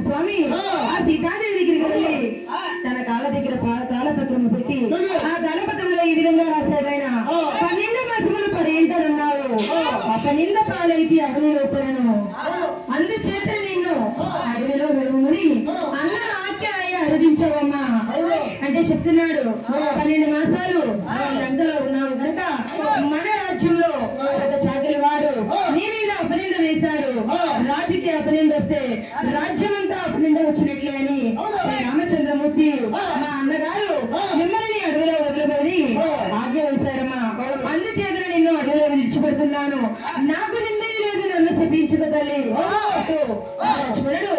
స్వామి ఆ సీతాదేవి దగ్గరికి వెళ్ళి తన కాళ్ళ దగ్గర కాలపత్రం పెట్టి ఆ కాలపత్రంలో ఈ విధంగా రాశాడు ఆయన 12 మాసములు 10 ఏంటన్నావు 12 పాలైతే అడవి లోపలను అందుచేత నిన్ను అడవిలో వెలుముని అన్న ఆజ్ఞాయ అరుదించవమ్మా అంటే చెప్తున్నాడు 12 మాసాలు లంకలో ఉన్నావు కనుక మన రాజ్యంలో ఒక చాకలి వాడు నీ మీద అపనింద వేశారు రాజుకి అపనింద వస్తే రాజ్యం అంతా అపనింద వచ్చినట్లే అని రామచంద్రమూర్తి మా అన్నగారు మిమ్మల్ని అడవిలో వదిలిపోయి ఆజ్ఞ వేశారమ్మా అందుచేత నిన్ను అడవిలో విడిచిపెడుతున్నాను నాకు నిందే లేదు నన్ను శపించుకో తల్లి లక్ష్మణుడు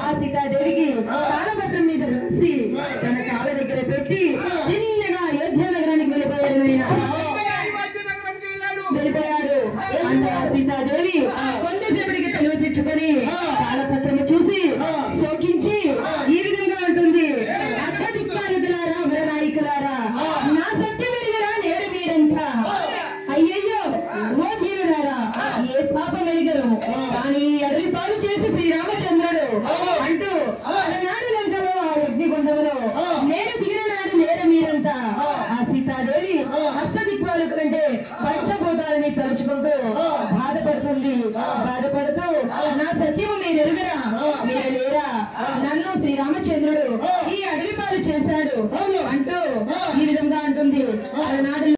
ఆ సీతాదేవికి కాలపత్రం మీద రాసి తన కాళ్ళ దగ్గర పెట్టి చిన్నగా అయోధ్య నగరానికి వెళ్ళిపోయాడు వెళ్ళిపోయాడు అంత సీతాదేవి కొంతసేపటికి తెలివి తెచ్చుకొని కాలపత్రము చూసి శోకించి ఈ విధంగా ఉంటుంది అష్టదిక్పాలకులారా వరనాయకులారా నా సత్యం వెలుగురా నేడు మీరంట అయ్యయ్యో ఓ ధీరులారా ఏ పాపం వెలిగరు కానీ అడవి పాలు చేసి శ్రీరామచంద్రుడు అంటూ అలనాడు లంకలో ఆ అగ్నిగుండంలో నేను దిగిన నాడు లేరు మీరంతా ఆ సీతాదేవి అష్టదిక్పాలకు కంటే పంచభూతాలని తలుచుకుంటూ బాధపడుతూ నా సత్యము మీరు ఎరుగరా మీరు లేరా నన్ను శ్రీరామచంద్రుడు ఈ అడవి పాలు చేశాడు